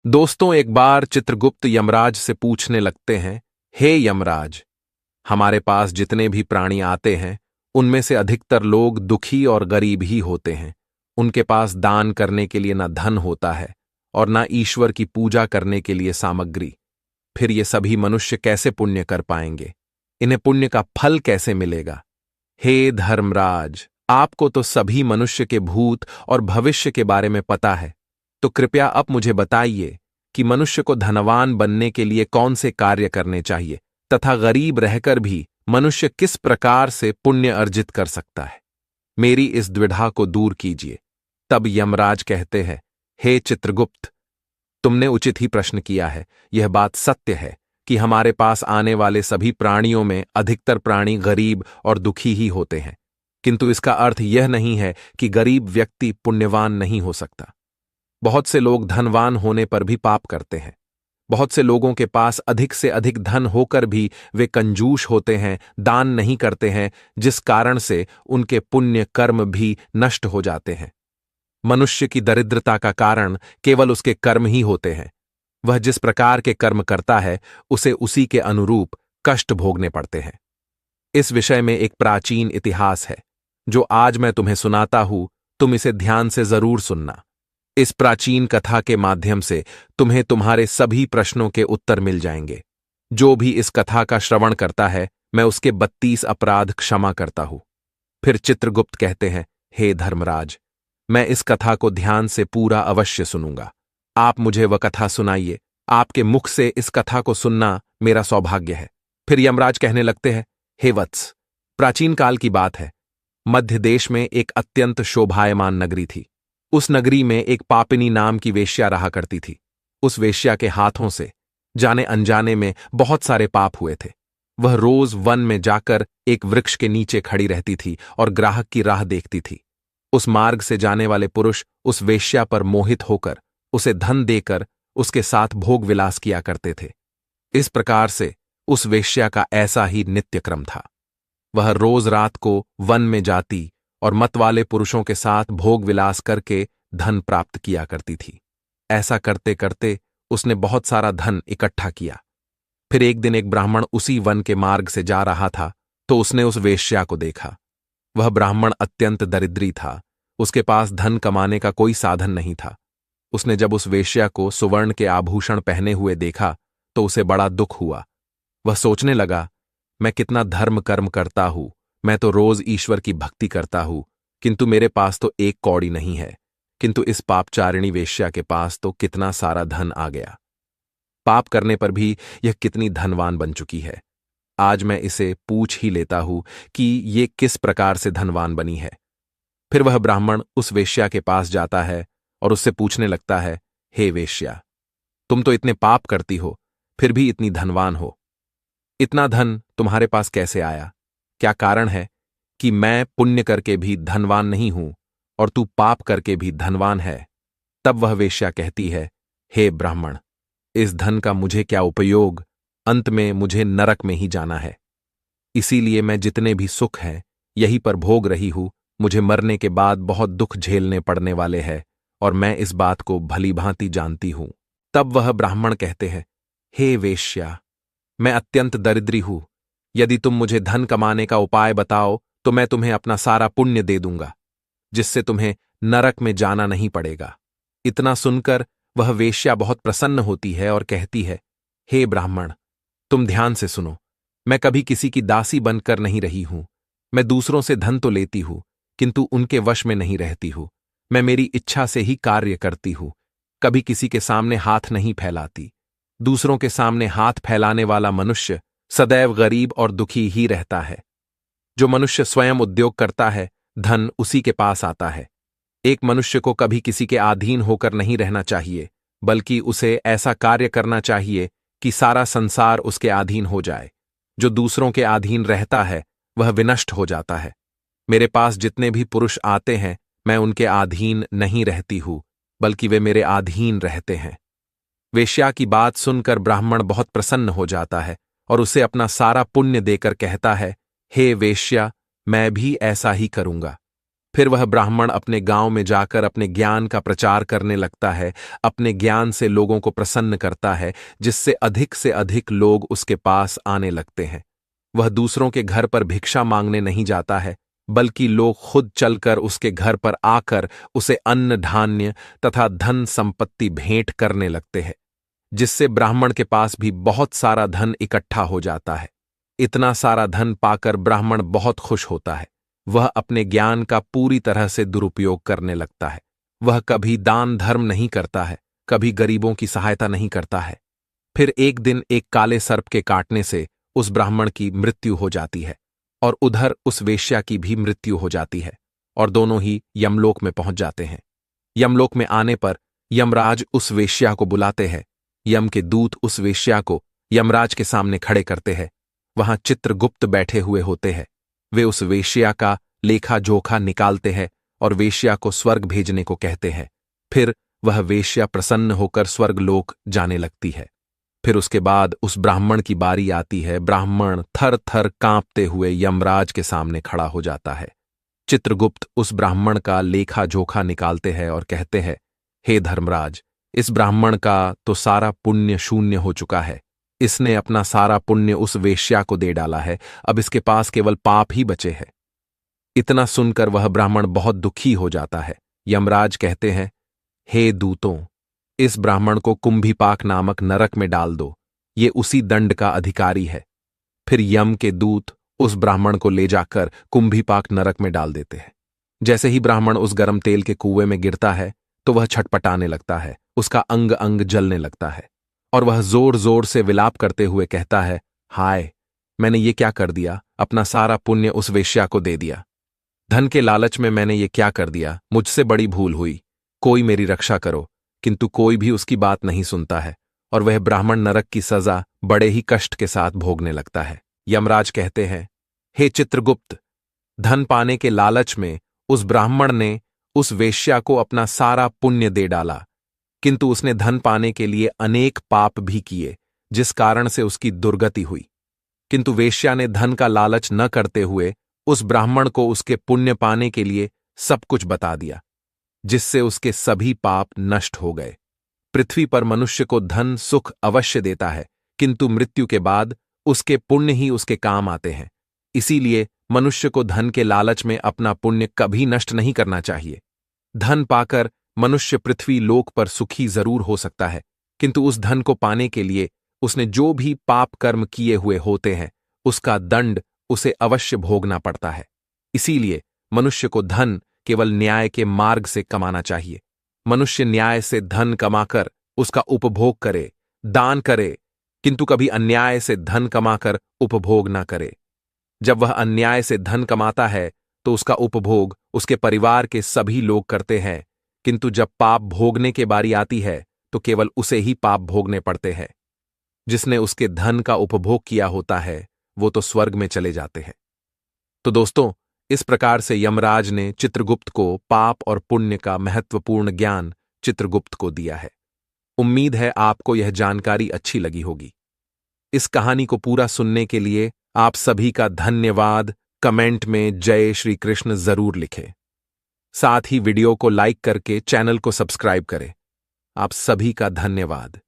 दोस्तों, एक बार चित्रगुप्त यमराज से पूछने लगते हैं, हे यमराज, हमारे पास जितने भी प्राणी आते हैं उनमें से अधिकतर लोग दुखी और गरीब ही होते हैं। उनके पास दान करने के लिए न धन होता है और न ईश्वर की पूजा करने के लिए सामग्री। फिर ये सभी मनुष्य कैसे पुण्य कर पाएंगे? इन्हें पुण्य का फल कैसे मिलेगा? हे धर्मराज, आपको तो सभी मनुष्य के भूत और भविष्य के बारे में पता है, तो कृपया अब मुझे बताइए कि मनुष्य को धनवान बनने के लिए कौन से कार्य करने चाहिए तथा गरीब रहकर भी मनुष्य किस प्रकार से पुण्य अर्जित कर सकता है। मेरी इस द्विधा को दूर कीजिए। तब यमराज कहते हैं, हे चित्रगुप्त, तुमने उचित ही प्रश्न किया है। यह बात सत्य है कि हमारे पास आने वाले सभी प्राणियों में अधिकतर प्राणी गरीब और दुखी ही होते हैं, किंतु इसका अर्थ यह नहीं है कि गरीब व्यक्ति पुण्यवान नहीं हो सकता। बहुत से लोग धनवान होने पर भी पाप करते हैं। बहुत से लोगों के पास अधिक से अधिक धन होकर भी वे कंजूस होते हैं, दान नहीं करते हैं, जिस कारण से उनके पुण्य कर्म भी नष्ट हो जाते हैं। मनुष्य की दरिद्रता का कारण केवल उसके कर्म ही होते हैं। वह जिस प्रकार के कर्म करता है उसे उसी के अनुरूप कष्ट भोगने पड़ते हैं। इस विषय में एक प्राचीन इतिहास है जो आज मैं तुम्हें सुनाता हूं। तुम इसे ध्यान से जरूर सुनना। इस प्राचीन कथा के माध्यम से तुम्हें तुम्हारे सभी प्रश्नों के उत्तर मिल जाएंगे। जो भी इस कथा का श्रवण करता है, मैं उसके 32 अपराध क्षमा करता हूं। फिर चित्रगुप्त कहते हैं, हे धर्मराज, मैं इस कथा को ध्यान से पूरा अवश्य सुनूंगा। आप मुझे वह कथा सुनाइए। आपके मुख से इस कथा को सुनना मेरा सौभाग्य है। फिर यमराज कहने लगते हैं, हे वत्स, प्राचीन काल की बात है। मध्य देश में एक अत्यंत शोभायमान नगरी थी। उस नगरी में एक पापिनी नाम की वेश्या रहा करती थी। उस वेश्या के हाथों से जाने अनजाने में बहुत सारे पाप हुए थे। वह रोज वन में जाकर एक वृक्ष के नीचे खड़ी रहती थी और ग्राहक की राह देखती थी। उस मार्ग से जाने वाले पुरुष उस वेश्या पर मोहित होकर उसे धन देकर उसके साथ भोग विलास किया करते थे। इस प्रकार से उस वेश्या का ऐसा ही नित्य क्रम था। वह रोज रात को वन में जाती और मतवाले पुरुषों के साथ भोग विलास करके धन प्राप्त किया करती थी। ऐसा करते करते उसने बहुत सारा धन इकट्ठा किया। फिर एक दिन एक ब्राह्मण उसी वन के मार्ग से जा रहा था, तो उसने उस वेश्या को देखा। वह ब्राह्मण अत्यंत दरिद्री था। उसके पास धन कमाने का कोई साधन नहीं था। उसने जब उस वेश्या को सुवर्ण के आभूषण पहने हुए देखा तो उसे बड़ा दुख हुआ। वह सोचने लगा, मैं कितना धर्म कर्म करता हूं, मैं तो रोज ईश्वर की भक्ति करता हूं, किंतु मेरे पास तो एक कौड़ी नहीं है। किंतु इस पापचारिणी वेश्या के पास तो कितना सारा धन आ गया। पाप करने पर भी यह कितनी धनवान बन चुकी है। आज मैं इसे पूछ ही लेता हूं कि ये किस प्रकार से धनवान बनी है। फिर वह ब्राह्मण उस वेश्या के पास जाता है और उससे पूछने लगता है, हे वेश्या, तुम तो इतने पाप करती हो, फिर भी इतनी धनवान हो। इतना धन तुम्हारे पास कैसे आया? क्या कारण है कि मैं पुण्य करके भी धनवान नहीं हूं और तू पाप करके भी धनवान है? तब वह वेश्या कहती है, हे ब्राह्मण, इस धन का मुझे क्या उपयोग? अंत में मुझे नरक में ही जाना है। इसीलिए मैं जितने भी सुख हैं यहीं पर भोग रही हूं। मुझे मरने के बाद बहुत दुख झेलने पड़ने वाले हैं और मैं इस बात को भली भांति जानती हूं। तब वह ब्राह्मण कहते हैं, हे वेश्या, मैं अत्यंत दरिद्री हूं। यदि तुम मुझे धन कमाने का उपाय बताओ तो मैं तुम्हें अपना सारा पुण्य दे दूंगा, जिससे तुम्हें नरक में जाना नहीं पड़ेगा। इतना सुनकर वह वेश्या बहुत प्रसन्न होती है और कहती है, हे ब्राह्मण, तुम ध्यान से सुनो। मैं कभी किसी की दासी बनकर नहीं रही हूं। मैं दूसरों से धन तो लेती हूं, किंतु उनके वश में नहीं रहती हूं। मैं मेरी इच्छा से ही कार्य करती हूं। कभी किसी के सामने हाथ नहीं फैलाती। दूसरों के सामने हाथ फैलाने वाला मनुष्य सदैव गरीब और दुखी ही रहता है। जो मनुष्य स्वयं उद्योग करता है, धन उसी के पास आता है। एक मनुष्य को कभी किसी के अधीन होकर नहीं रहना चाहिए, बल्कि उसे ऐसा कार्य करना चाहिए कि सारा संसार उसके अधीन हो जाए। जो दूसरों के अधीन रहता है वह विनष्ट हो जाता है। मेरे पास जितने भी पुरुष आते हैं, मैं उनके अधीन नहीं रहती हूं, बल्कि वे मेरे अधीन रहते हैं। वेश्या की बात सुनकर ब्राह्मण बहुत प्रसन्न हो जाता है और उसे अपना सारा पुण्य देकर कहता है, हे वेश्या, मैं भी ऐसा ही करूंगा। फिर वह ब्राह्मण अपने गांव में जाकर अपने ज्ञान का प्रचार करने लगता है, अपने ज्ञान से लोगों को प्रसन्न करता है, जिससे अधिक से अधिक लोग उसके पास आने लगते हैं। वह दूसरों के घर पर भिक्षा मांगने नहीं जाता है, बल्कि लोग खुद चलकर उसके घर पर आकर उसे अन्न धान्य तथा धन संपत्ति भेंट करने लगते हैं, जिससे ब्राह्मण के पास भी बहुत सारा धन इकट्ठा हो जाता है। इतना सारा धन पाकर ब्राह्मण बहुत खुश होता है। वह अपने ज्ञान का पूरी तरह से दुरुपयोग करने लगता है। वह कभी दान धर्म नहीं करता है, कभी गरीबों की सहायता नहीं करता है। फिर एक दिन एक काले सर्प के काटने से उस ब्राह्मण की मृत्यु हो जाती है और उधर उस वेश्या की भी मृत्यु हो जाती है, और दोनों ही यमलोक में पहुंच जाते हैं। यमलोक में आने पर यमराज उस वेश्या को बुलाते हैं। यम के दूत उस वेश्या को यमराज के सामने खड़े करते हैं। वहां चित्रगुप्त बैठे हुए होते हैं। वे उस वेश्या का लेखा जोखा निकालते हैं और वेश्या को स्वर्ग भेजने को कहते हैं। फिर वह वेश्या प्रसन्न होकर स्वर्गलोक जाने लगती है। फिर उसके बाद उस ब्राह्मण की बारी आती है। ब्राह्मण थर थर कांपते हुए यमराज के सामने खड़ा हो जाता है। चित्रगुप्त उस ब्राह्मण का लेखा जोखा निकालते हैं और कहते हैं, हे धर्मराज, इस ब्राह्मण का तो सारा पुण्य शून्य हो चुका है। इसने अपना सारा पुण्य उस वेश्या को दे डाला है। अब इसके पास केवल पाप ही बचे हैं। इतना सुनकर वह ब्राह्मण बहुत दुखी हो जाता है। यमराज कहते हैं, हे दूतों, इस ब्राह्मण को कुंभीपाक नामक नरक में डाल दो। ये उसी दंड का अधिकारी है। फिर यम के दूत उस ब्राह्मण को ले जाकर कुंभीपाक नरक में डाल देते हैं। जैसे ही ब्राह्मण उस गर्म तेल के कुएं में गिरता है तो वह छटपटाने लगता है। उसका अंग अंग जलने लगता है और वह जोर जोर से विलाप करते हुए कहता है, हाय, मैंने ये क्या कर दिया? अपना सारा पुण्य उस वेश्या को दे दिया। धन के लालच में मैंने ये क्या कर दिया? मुझसे बड़ी भूल हुई। कोई मेरी रक्षा करो। किंतु कोई भी उसकी बात नहीं सुनता है और वह ब्राह्मण नरक की सजा बड़े ही कष्ट के साथ भोगने लगता है। यमराज कहते हैं, हे चित्रगुप्त, धन पाने के लालच में उस ब्राह्मण ने उस वेश्या को अपना सारा पुण्य दे डाला, किंतु उसने धन पाने के लिए अनेक पाप भी किए, जिस कारण से उसकी दुर्गति हुई। किंतु वेश्या ने धन का लालच न करते हुए उस ब्राह्मण को उसके पुण्य पाने के लिए सब कुछ बता दिया, जिससे उसके सभी पाप नष्ट हो गए। पृथ्वी पर मनुष्य को धन सुख अवश्य देता है, किंतु मृत्यु के बाद उसके पुण्य ही उसके काम आते हैं। इसीलिए मनुष्य को धन के लालच में अपना पुण्य कभी नष्ट नहीं करना चाहिए। धन पाकर मनुष्य पृथ्वी लोक पर सुखी जरूर हो सकता है, किंतु उस धन को पाने के लिए उसने जो भी पाप कर्म किए हुए होते हैं, उसका दंड उसे अवश्य भोगना पड़ता है। इसीलिए मनुष्य को धन केवल न्याय के मार्ग से कमाना चाहिए। मनुष्य न्याय से धन कमाकर उसका उपभोग करे, दान करे, किंतु कभी अन्याय से धन कमाकर उपभोग न करे। जब वह अन्याय से धन कमाता है तो उसका उपभोग उसके परिवार के सभी लोग करते हैं, किंतु जब पाप भोगने की बारी आती है तो केवल उसे ही पाप भोगने पड़ते हैं। जिसने उसके धन का उपभोग किया होता है वो तो स्वर्ग में चले जाते हैं। तो दोस्तों, इस प्रकार से यमराज ने चित्रगुप्त को पाप और पुण्य का महत्वपूर्ण ज्ञान चित्रगुप्त को दिया है। उम्मीद है आपको यह जानकारी अच्छी लगी होगी। इस कहानी को पूरा सुनने के लिए आप सभी का धन्यवाद। कमेंट में जय श्री कृष्ण जरूर लिखें। साथ ही वीडियो को लाइक करके चैनल को सब्सक्राइब करें। आप सभी का धन्यवाद।